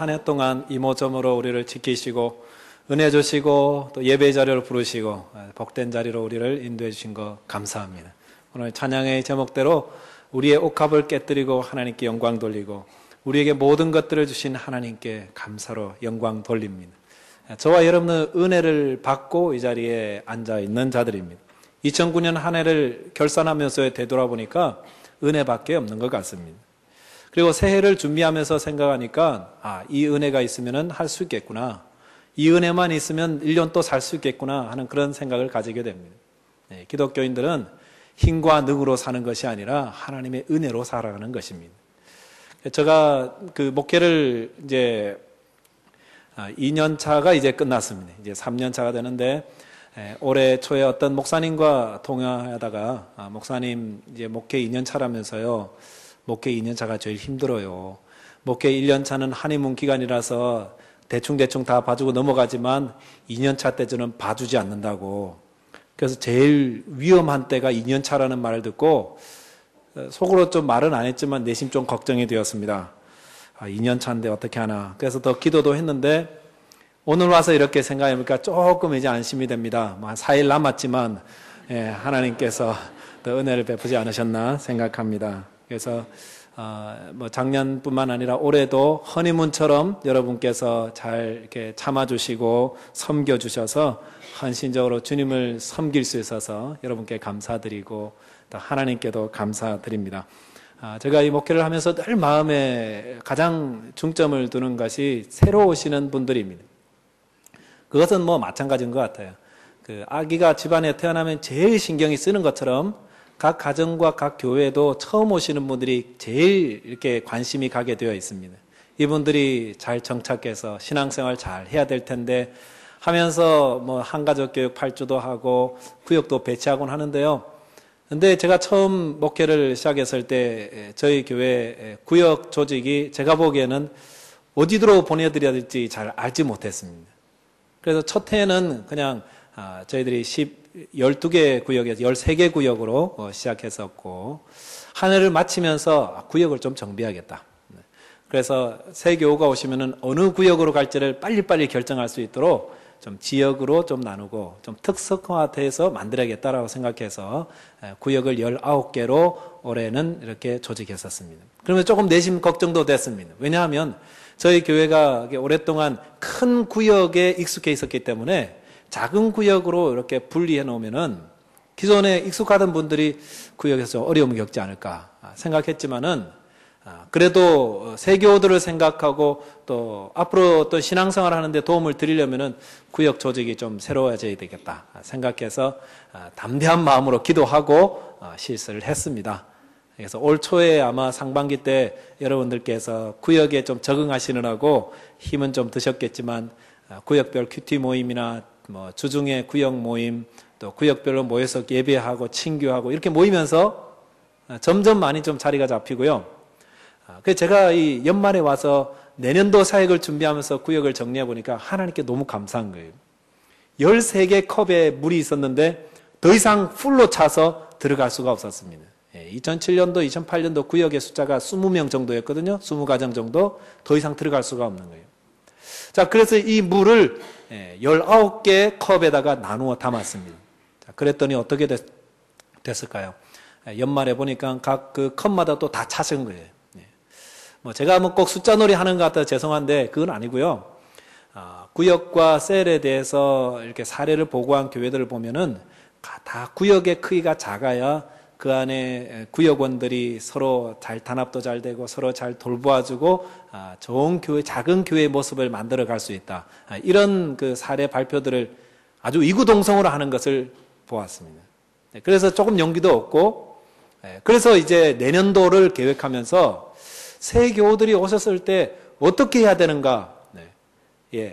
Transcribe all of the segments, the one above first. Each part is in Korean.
한 해 동안 이모저모로 우리를 지키시고 은혜 주시고 또 예배 자리로 부르시고 복된 자리로 우리를 인도해 주신 것 감사합니다. 오늘 찬양의 제목대로 우리의 옥합을 깨뜨리고 하나님께 영광 돌리고 우리에게 모든 것들을 주신 하나님께 감사로 영광 돌립니다. 저와 여러분은 은혜를 받고 이 자리에 앉아 있는 자들입니다. 2009년 한 해를 결산하면서 되돌아보니까 은혜밖에 없는 것 같습니다. 그리고 새해를 준비하면서 생각하니까 이 은혜가 있으면 할 수 있겠구나. 이 은혜만 있으면 1년 또 살 수 있겠구나 하는 그런 생각을 가지게 됩니다. 기독교인들은 힘과 능으로 사는 것이 아니라 하나님의 은혜로 살아가는 것입니다. 제가 그 목회를 이제 2년 차가 이제 끝났습니다. 이제 3년 차가 되는데 올해 초에 어떤 목사님과 통화하다가 목사님 이제 목회 2년 차라면서요. 목회 2년 차가 제일 힘들어요. 목회 1년 차는 하니문 기간이라서 대충 다 봐주고 넘어가지만 2년 차 때는 봐주지 않는다고. 그래서 제일 위험한 때가 2년 차라는 말을 듣고 속으로 좀 말은 안 했지만 내심 좀 걱정이 되었습니다. 2년 차인데 어떻게 하나. 그래서 더 기도도 했는데 오늘 와서 이렇게 생각해보니까 조금 이제 안심이 됩니다. 한 4일 남았지만 하나님께서 더 은혜를 베푸지 않으셨나 생각합니다. 그래서 작년뿐만 아니라 올해도 허니문처럼 여러분께서 잘 이렇게 참아주시고 섬겨주셔서 헌신적으로 주님을 섬길 수 있어서 여러분께 감사드리고 또 하나님께도 감사드립니다. 제가 이 목회를 하면서 늘 마음에 가장 중점을 두는 것이 새로 오시는 분들입니다. 그것은 마찬가지인 것 같아요. 그 아기가 집안에 태어나면 제일 신경이 쓰는 것처럼 각 가정과 각 교회도 처음 오시는 분들이 제일 이렇게 관심이 가게 되어 있습니다. 이분들이 잘 정착해서 신앙생활 잘 해야 될 텐데 하면서 한가족 교육 8주도 하고 구역도 배치하곤 하는데요. 근데 제가 처음 목회를 시작했을 때 저희 교회 구역 조직이 제가 보기에는 어디로 보내드려야 될지 잘 알지 못했습니다. 그래서 첫 해에는 그냥 저희들이 12개 구역에서 13개 구역으로 시작했었고 한 해를 마치면서 구역을 좀 정비하겠다. 그래서 새 교우가 오시면은 어느 구역으로 갈지를 빨리빨리 결정할 수 있도록 좀 지역으로 좀 나누고 좀 특성화돼서 만들어야겠다라고 생각해서 구역을 19개로 올해는 이렇게 조직했었습니다. 그러면 조금 내심 걱정도 됐습니다. 왜냐하면 저희 교회가 오랫동안 큰 구역에 익숙해 있었기 때문에 작은 구역으로 이렇게 분리해 놓으면은 기존에 익숙하던 분들이 구역에서 좀 어려움을 겪지 않을까 생각했지만은 그래도 세교들을 생각하고 또 앞으로 또 신앙생활 하는데 도움을 드리려면은 구역 조직이 좀 새로워져야 되겠다 생각해서 담대한 마음으로 기도하고 실수를 했습니다. 그래서 올 초에 아마 상반기 때 여러분들께서 구역에 좀 적응하시느라고 힘은 좀 드셨겠지만 구역별 큐티 모임이나 주중에 구역 모임 또 구역별로 모여서 예배하고 친교하고 이렇게 모이면서 점점 많이 좀 자리가 잡히고요. 그래서 제가 이 연말에 와서 내년도 사역을 준비하면서 구역을 정리해 보니까 하나님께 너무 감사한 거예요. 13개 컵에 물이 있었는데 더 이상 풀로 차서 들어갈 수가 없었습니다. 2007년도, 2008년도 구역의 숫자가 20명 정도였거든요. 20가정 정도 더 이상 들어갈 수가 없는 거예요. 자, 그래서 이 물을 19개 컵에다가 나누어 담았습니다. 자, 그랬더니 어떻게 됐을까요? 연말에 보니까 각 그 컵마다 또 다 차신 거예요. 제가 꼭 숫자 놀이 하는 것 같아서 죄송한데 그건 아니고요. 구역과 셀에 대해서 이렇게 사례를 보고한 교회들을 보면은 다 구역의 크기가 작아야 그 안에 구역원들이 서로 잘 단합도 잘 되고 서로 잘 돌보아주고 좋은 교회, 작은 교회의 모습을 만들어 갈 수 있다. 이런 그 사례 발표들을 아주 이구동성으로 하는 것을 보았습니다. 그래서 조금 용기도 얻고 그래서 이제 내년도를 계획하면서 새 교우들이 오셨을 때 어떻게 해야 되는가?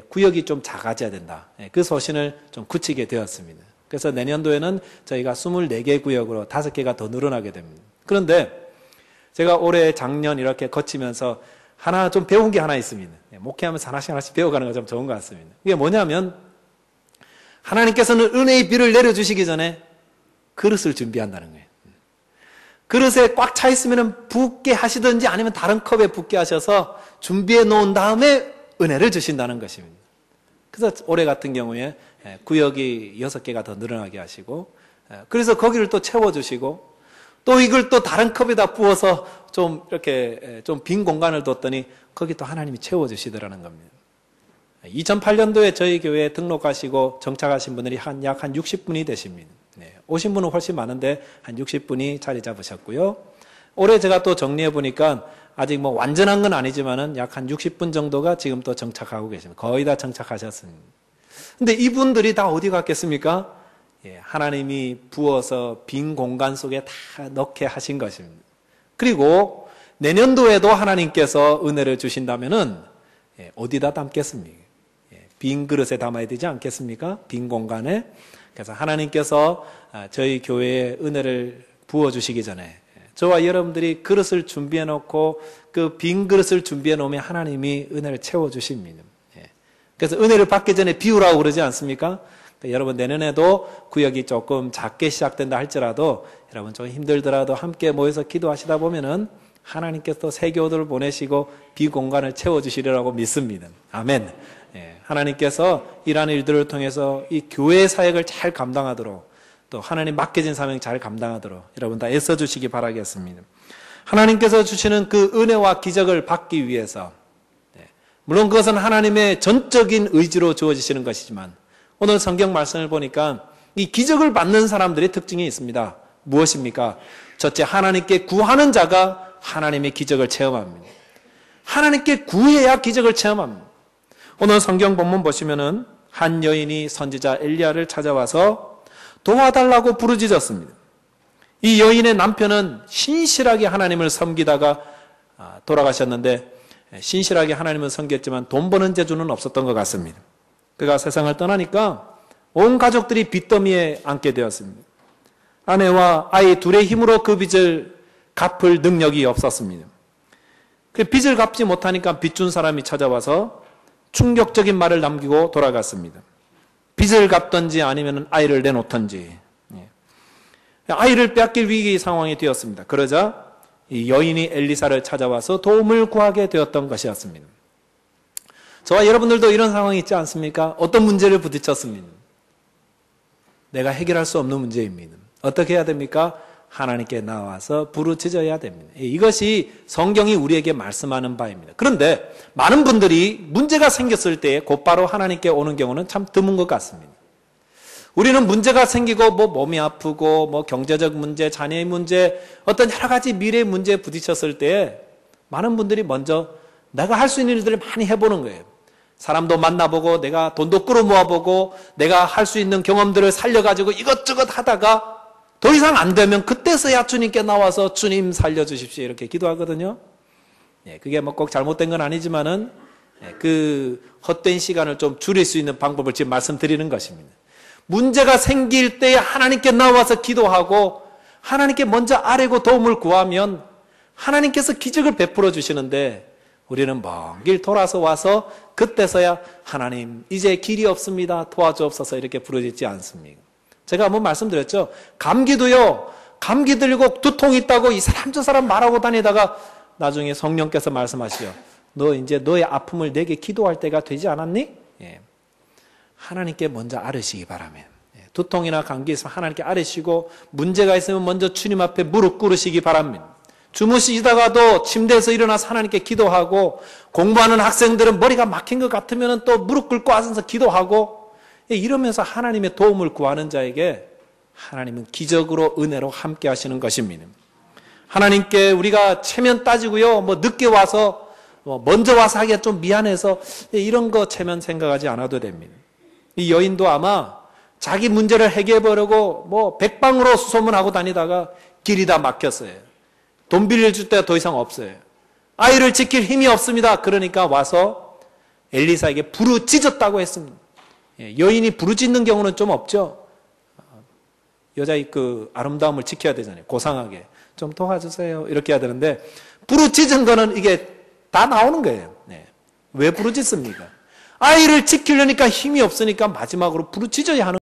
구역이 좀 작아져야 된다. 그 소신을 좀 굳히게 되었습니다. 그래서 내년도에는 저희가 24개 구역으로 5개가 더 늘어나게 됩니다. 그런데 제가 올해 작년 이렇게 거치면서 하나 좀 배운 게 하나 있습니다. 목회하면서 하나씩 배워가는 거 좀 좋은 것 같습니다. 이게 뭐냐면 하나님께서는 은혜의 비를 내려주시기 전에 그릇을 준비한다는 거예요. 그릇에 꽉 차 있으면 붓게 하시든지 아니면 다른 컵에 붓게 하셔서 준비해 놓은 다음에 은혜를 주신다는 것입니다. 그래서 올해 같은 경우에 구역이 6개가 더 늘어나게 하시고, 그래서 거기를 또 채워주시고, 또 이걸 또 다른 컵에다 부어서 좀 이렇게 좀 빈 공간을 뒀더니 거기 또 하나님이 채워주시더라는 겁니다. 2008년도에 저희 교회에 등록하시고 정착하신 분들이 약 한 60분이 되십니다. 오신 분은 훨씬 많은데 한 60분이 자리 잡으셨고요. 올해 제가 또 정리해 보니까 아직 뭐 완전한 건 아니지만은 약 한 60분 정도가 지금 또 정착하고 계십니다. 거의 다 정착하셨습니다. 근데 이분들이 다 어디 갔겠습니까? 하나님이 부어서 빈 공간 속에 다 넣게 하신 것입니다. 그리고 내년도에도 하나님께서 은혜를 주신다면은 어디다 담겠습니까? 빈 그릇에 담아야 되지 않겠습니까? 빈 공간에. 그래서 하나님께서 저희 교회에 은혜를 부어주시기 전에 저와 여러분들이 그릇을 준비해 놓고 그 빈 그릇을 준비해 놓으면 하나님이 은혜를 채워주십니다. 그래서 은혜를 받기 전에 비우라고 그러지 않습니까? 그러니까 여러분 내년에도 구역이 조금 작게 시작된다 할지라도 여러분 좀 힘들더라도 함께 모여서 기도하시다 보면은 하나님께서 또 새 교우들을 보내시고 비공간을 채워주시리라고 믿습니다. 아멘. 하나님께서 이러한 일들을 통해서 이 교회 사역을 잘 감당하도록 또 하나님 맡겨진 사명 잘 감당하도록 여러분 다 애써주시기 바라겠습니다. 하나님께서 주시는 그 은혜와 기적을 받기 위해서 물론 그것은 하나님의 전적인 의지로 주어지시는 것이지만 오늘 성경 말씀을 보니까 이 기적을 받는 사람들의 특징이 있습니다. 무엇입니까? 첫째, 하나님께 구하는 자가 하나님의 기적을 체험합니다. 하나님께 구해야 기적을 체험합니다. 오늘 성경 본문 보시면은 한 여인이 선지자 엘리야를 찾아와서 도와달라고 부르짖었습니다. 이 여인의 남편은 신실하게 하나님을 섬기다가 돌아가셨는데 신실하게 하나님을 섬겼지만 돈 버는 재주는 없었던 것 같습니다. 그가 세상을 떠나니까 온 가족들이 빚더미에 앉게 되었습니다. 아내와 아이 둘의 힘으로 그 빚을 갚을 능력이 없었습니다. 그 빚을 갚지 못하니까 빚준 사람이 찾아와서 충격적인 말을 남기고 돌아갔습니다. 빚을 갚든지 아니면 아이를 내놓든지. 아이를 빼앗길 위기 상황이 되었습니다. 그러자 이 여인이 엘리사를 찾아와서 도움을 구하게 되었던 것이었습니다. 저와 여러분들도 이런 상황이 있지 않습니까? 어떤 문제를 부딪혔습니다. 내가 해결할 수 없는 문제입니다. 어떻게 해야 됩니까? 하나님께 나와서 부르짖어야 됩니다. 이것이 성경이 우리에게 말씀하는 바입니다. 그런데 많은 분들이 문제가 생겼을 때 곧바로 하나님께 오는 경우는 참 드문 것 같습니다. 우리는 문제가 생기고 몸이 아프고 경제적 문제, 자녀의 문제, 어떤 여러 가지 미래의 문제에 부딪혔을 때 많은 분들이 먼저 내가 할 수 있는 일들을 많이 해보는 거예요. 사람도 만나보고 내가 돈도 끌어모아보고 내가 할 수 있는 경험들을 살려가지고 이것저것 하다가 더 이상 안 되면 그때서야 주님께 나와서 주님 살려주십시오 이렇게 기도하거든요. 그게 꼭 잘못된 건 아니지만은 그 헛된 시간을 좀 줄일 수 있는 방법을 지금 말씀드리는 것입니다. 문제가 생길 때 하나님께 나와서 기도하고 하나님께 먼저 아뢰고 도움을 구하면 하나님께서 기적을 베풀어 주시는데 우리는 먼 길 돌아서 와서 그때서야 하나님 이제 길이 없습니다 도와주옵소서 이렇게 부르짖지 않습니까? 제가 한번 말씀드렸죠. 감기도요. 감기 들고 두통 있다고 이 사람 저 사람 말하고 다니다가 나중에 성령께서 말씀하시죠. 너 이제 너의 아픔을 내게 기도할 때가 되지 않았니? 하나님께 먼저 아뢰시기 바라면 두통이나 감기 있으면 하나님께 아뢰시고 문제가 있으면 먼저 주님 앞에 무릎 꿇으시기 바랍니다. 주무시다가도 침대에서 일어나서 하나님께 기도하고 공부하는 학생들은 머리가 막힌 것 같으면 또 무릎 꿇고 앉아서 기도하고 이러면서 하나님의 도움을 구하는 자에게 하나님은 기적으로 은혜로 함께 하시는 것입니다. 하나님께 우리가 체면 따지고요. 늦게 와서 먼저 와서 하기가 좀 미안해서 이런 거 체면 생각하지 않아도 됩니다. 이 여인도 아마 자기 문제를 해결해보려고 백방으로 수소문하고 다니다가 길이 다 막혔어요. 돈 빌려줄 데가 더 이상 없어요. 아이를 지킬 힘이 없습니다. 그러니까 와서 엘리사에게 부르짖었다고 했습니다. 여인이 부르짖는 경우는 좀 없죠. 여자의 그 아름다움을 지켜야 되잖아요. 고상하게. 좀 도와주세요. 이렇게 해야 되는데 부르짖은 거는 이게 다 나오는 거예요. 왜 부르짖습니까? 아이를 지키려니까 힘이 없으니까 마지막으로 부르짖어야 하는